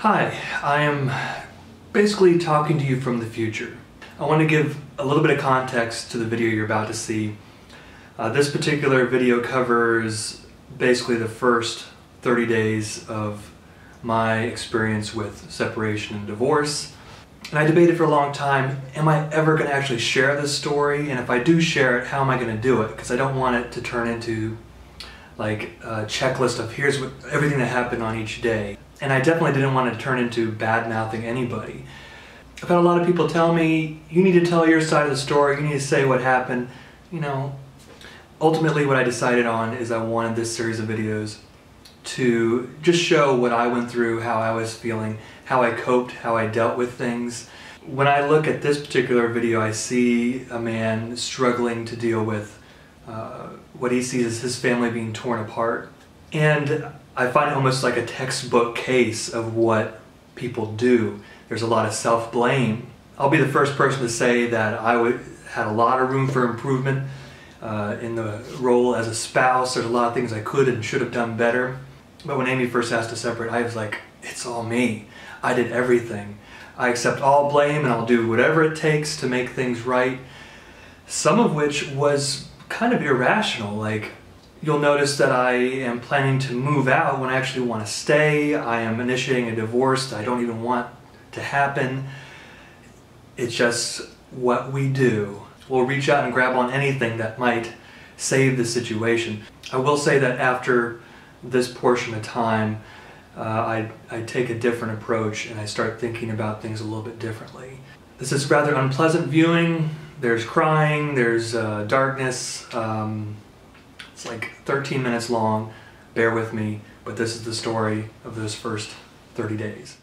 Hi, I am basically talking to you from the future. I want to give a little bit of context to the video you're about to see. This particular video covers basically the first 30 days of my experience with separation and divorce. And I debated for a long time, am I ever going to actually share this story? And if I do share it, how am I going to do it? Because I don't want it to turn into like a checklist of here's everything that happened on each day. And I definitely didn't want to turn into bad-mouthing anybody. I've had a lot of people tell me, you need to tell your side of the story, you need to say what happened. You know, ultimately what I decided on is I wanted this series of videos to just show what I went through, how I was feeling, how I coped, how I dealt with things. When I look at this particular video, I see a man struggling to deal with what he sees as his family being torn apart. And I find it almost like a textbook case of what people do. There's a lot of self-blame. I'll be the first person to say that I had a lot of room for improvement in the role as a spouse. There's a lot of things I could and should have done better. But when Amy first asked to separate, I was like, it's all me. I did everything. I accept all blame and I'll do whatever it takes to make things right. Some of which was kind of irrational. Like, you'll notice that I am planning to move out when I actually want to stay. I am initiating a divorce that I don't even want to happen. It's just what we do. We'll reach out and grab on anything that might save the situation. I will say that after this portion of time, I take a different approach and I start thinking about things a little bit differently. This is rather unpleasant viewing. There's crying, there's darkness. It's like 13 minutes long, bear with me, but this is the story of those first 30 days.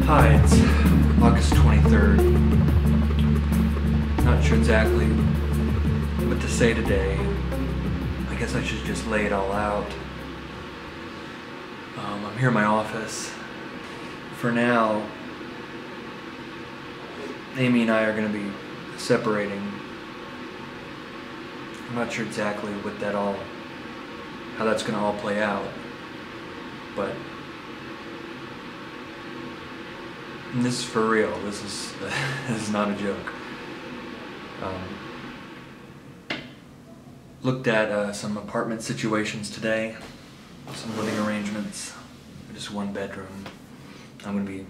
Hi, it's August 23rd. Not sure exactly what to say today. I guess I should just lay it all out. I'm here in my office. For now, Amy and I are going to be separating. I'm not sure exactly how that's going to all play out, but this is for real. This is not a joke. Looked at some apartment situations today, some living arrangements, just one bedroom. I'm going to be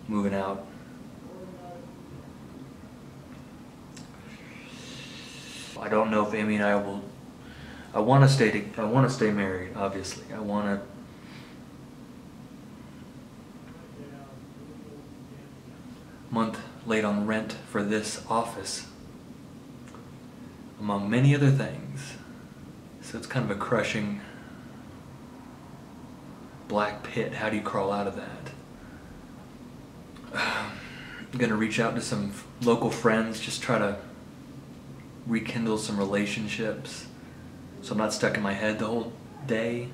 moving out. I don't know if Amy and I will. I want to stay married. Obviously, I want to. Month late on rent for this office, among many other things. So it's kind of a crushing black pit. How do you crawl out of that? I'm gonna reach out to some local friends, just try to rekindle some relationships so I'm not stuck in my head the whole day.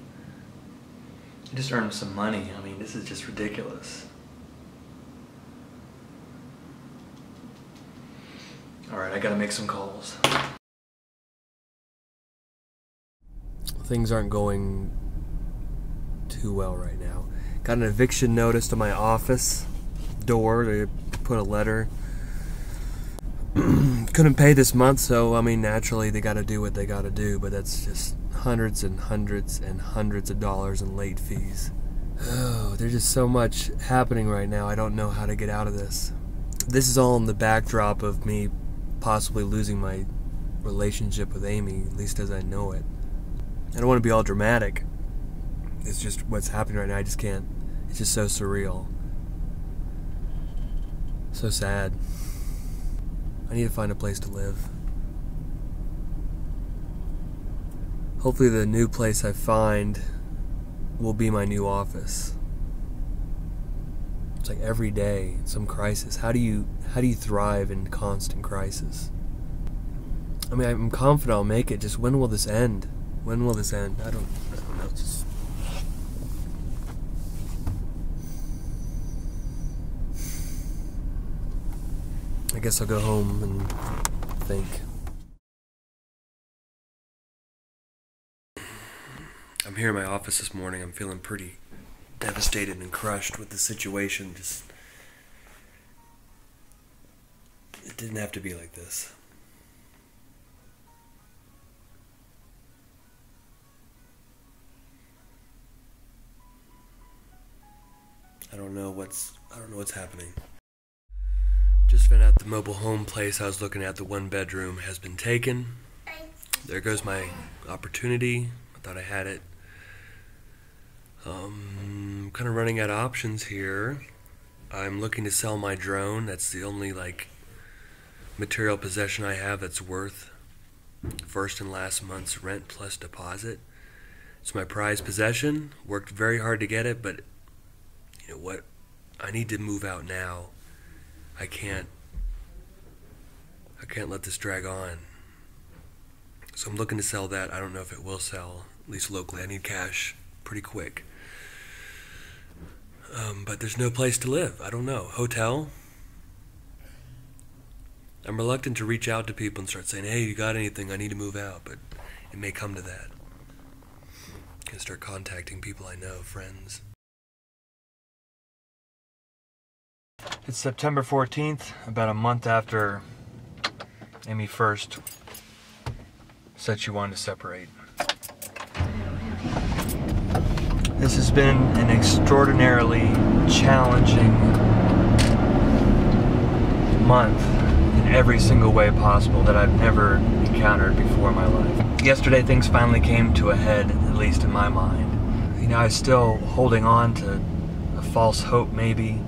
Just earn some money. I mean, this is just ridiculous. Alright, I gotta make some calls. Things aren't going too well right now. Got an eviction notice to my office door to put a letter. Couldn't pay this month, so I mean, naturally they gotta do what they gotta do, but that's just hundreds and hundreds and hundreds of dollars in late fees. Oh, there's just so much happening right now. I don't know how to get out of this. This is all in the backdrop of me possibly losing my relationship with Amy, at least as I know it. I don't want to be all dramatic. It's just what's happening right now. I just can't. It's just so surreal. So sad. I need to find a place to live. Hopefully the new place I find will be my new office. It's like every day, some crisis. How do you thrive in constant crisis? I mean, I'm confident I'll make it. Just when will this end? When will this end? I don't know. It's just... I guess I'll go home and think. I'm here in my office this morning. I'm feeling pretty devastated and crushed with the situation. Just... It didn't have to be like this. I don't know what's happening. Just found out the mobile home place I was looking at, the 1-bedroom, has been taken. There goes my opportunity. I thought I had it. I'm kind of running out of options here. I'm looking to sell my drone. That's the only material possession I have that's worth first and last month's rent plus deposit. It's my prized possession. Worked very hard to get it, but you know what? I need to move out now. I can't let this drag on. So I'm looking to sell that. I don't know if it will sell, at least locally. I need cash pretty quick. But there's no place to live. I don't know. Hotel? I'm reluctant to reach out to people and start saying, hey, you got anything? I need to move out. But it may come to that. I can start contacting people I know, friends. It's September 14th, about a month after Amy first said she wanted to separate. This has been an extraordinarily challenging month in every single way possible that I've never encountered before in my life. Yesterday things finally came to a head, at least in my mind. You know, I was still holding on to a false hope maybe.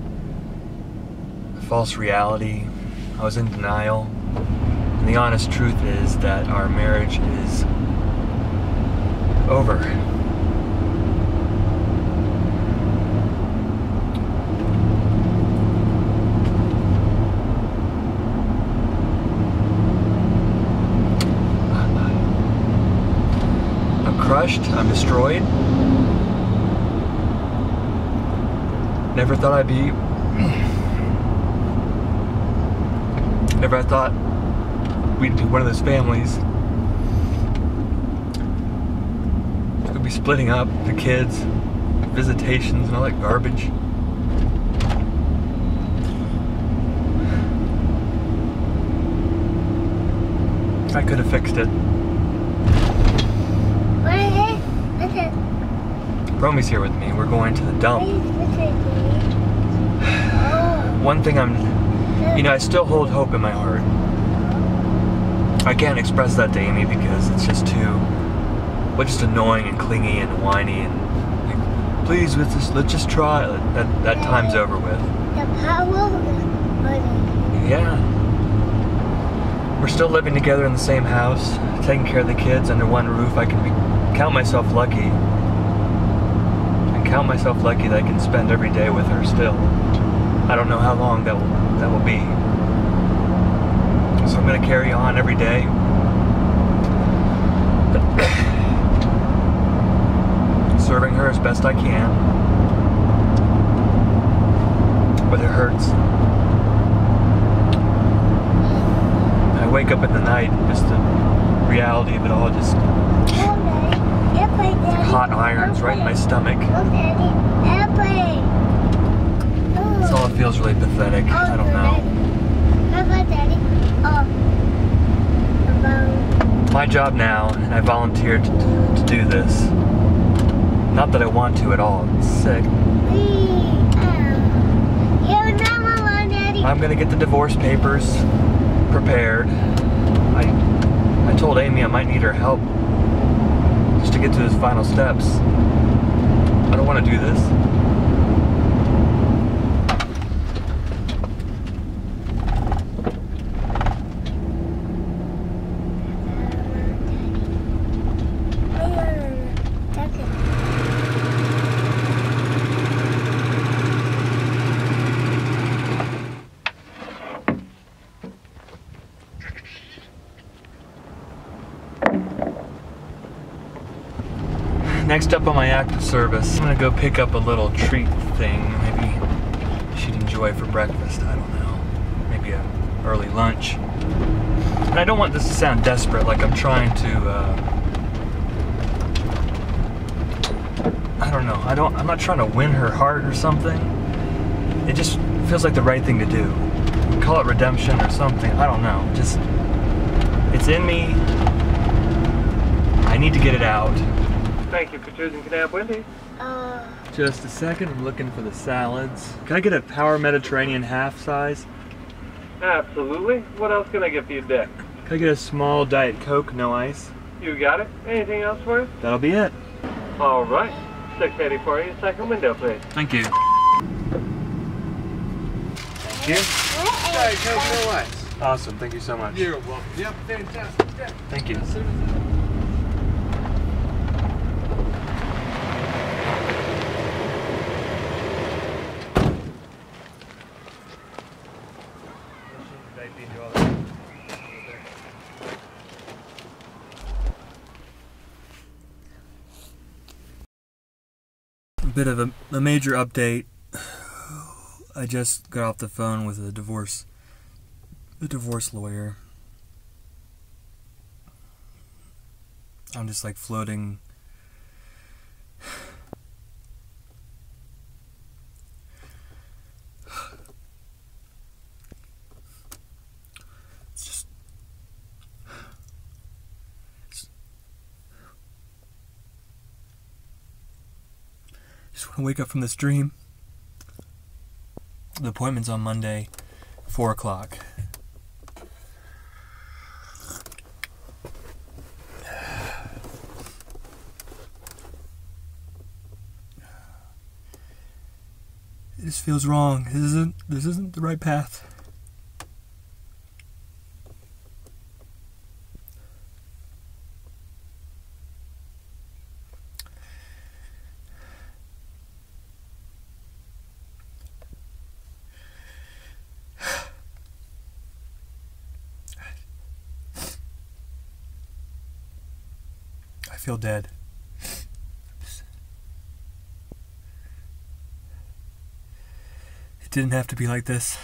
False reality. I was in denial. And the honest truth is that our marriage is over. I'm crushed. I'm destroyed. Never thought I'd be... Never thought we'd be one of those families. It's gonna be splitting up the kids, visitations and all that garbage. I could have fixed it. Romy's here with me. We're going to the dump. One thing I still hold hope in my heart. I can't express that to Amy because it's just just annoying and clingy and whiny and like, please, let's just try. That time's over with. The power is yeah. We're still living together in the same house, taking care of the kids under one roof. I can count myself lucky. Count myself lucky that I can spend every day with her still. I don't know how long that will be. So I'm going to carry on every day. Serving her as best I can. But it hurts. I wake up in the night, just the reality of it all, just hot irons right in my stomach. That's all. It feels really pathetic. I don't know. My job now, and I volunteered to do this. Not that I want to at all. I'm sick. I'm gonna get the divorce papers prepared. I told Amy I might need her help just to get to those final steps. I don't want to do this. Next up on my active service, I'm gonna go pick up a little treat thing. Maybe she'd enjoy for breakfast, I don't know. Maybe an early lunch. And I don't want this to sound desperate, like I'm trying to, I don't know, I'm not trying to win her heart or something. It just feels like the right thing to do. Call it redemption or something, I don't know. Just, it's in me. I need to get it out. Thank you for choosing Canap Wendy's. Just a second, I'm looking for the salads. Can I get a Power Mediterranean half size? Absolutely. What else can I get for you today? Can I get a small Diet Coke, no ice? You got it. Anything else for you? That'll be it. All right. 680 for you. Second window, please. Thank you. Thank you. Diet Coke, no ice. Awesome, thank you so much. You're welcome. Yep, fantastic. Yeah. Thank you. A bit of a major update. I just got off the phone with the divorce lawyer. I'm just like floating. Just want to wake up from this dream. The appointment's on Monday, 4 o'clock. It just feels wrong. This isn't the right path. I feel dead. It didn't have to be like this.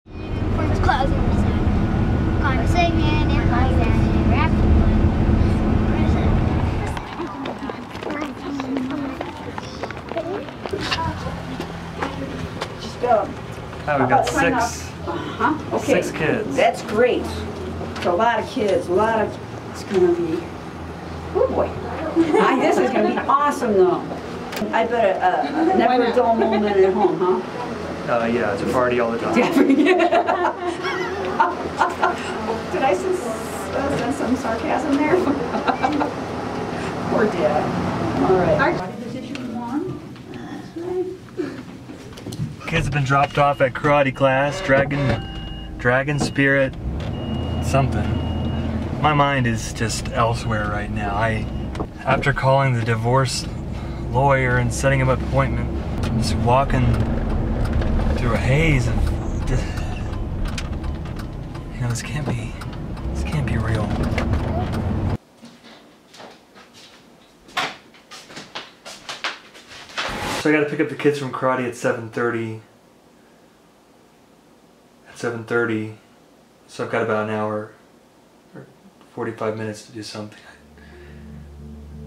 It's closing this time. Gonna sing it in my band. Just go. Oh, we've got Sign six. Okay. 6 kids. That's great. It's a lot of kids. It's gonna be. Oh boy. This is gonna be awesome though. I bet a never dull moment at home, huh? Yeah, it's a party all the time. Did I sense some sarcasm there? Poor Dad. All right. Body position 1. That's right. Kids have been dropped off at karate class, dragon spirit, something. My mind is just elsewhere right now. After calling the divorce lawyer and setting him up an appointment, I'm just walking through a haze of just, this can't be real. So I gotta pick up the kids from karate at 7:30. At 7:30, so I've got about an hour or 45 minutes to do something.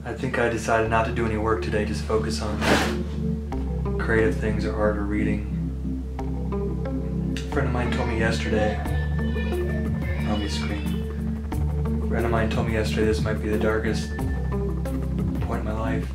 I think I decided not to do any work today, just focus on creative things or art or reading. A friend of mine told me yesterday, on my screen, a friend of mine told me yesterday this might be the darkest point in my life.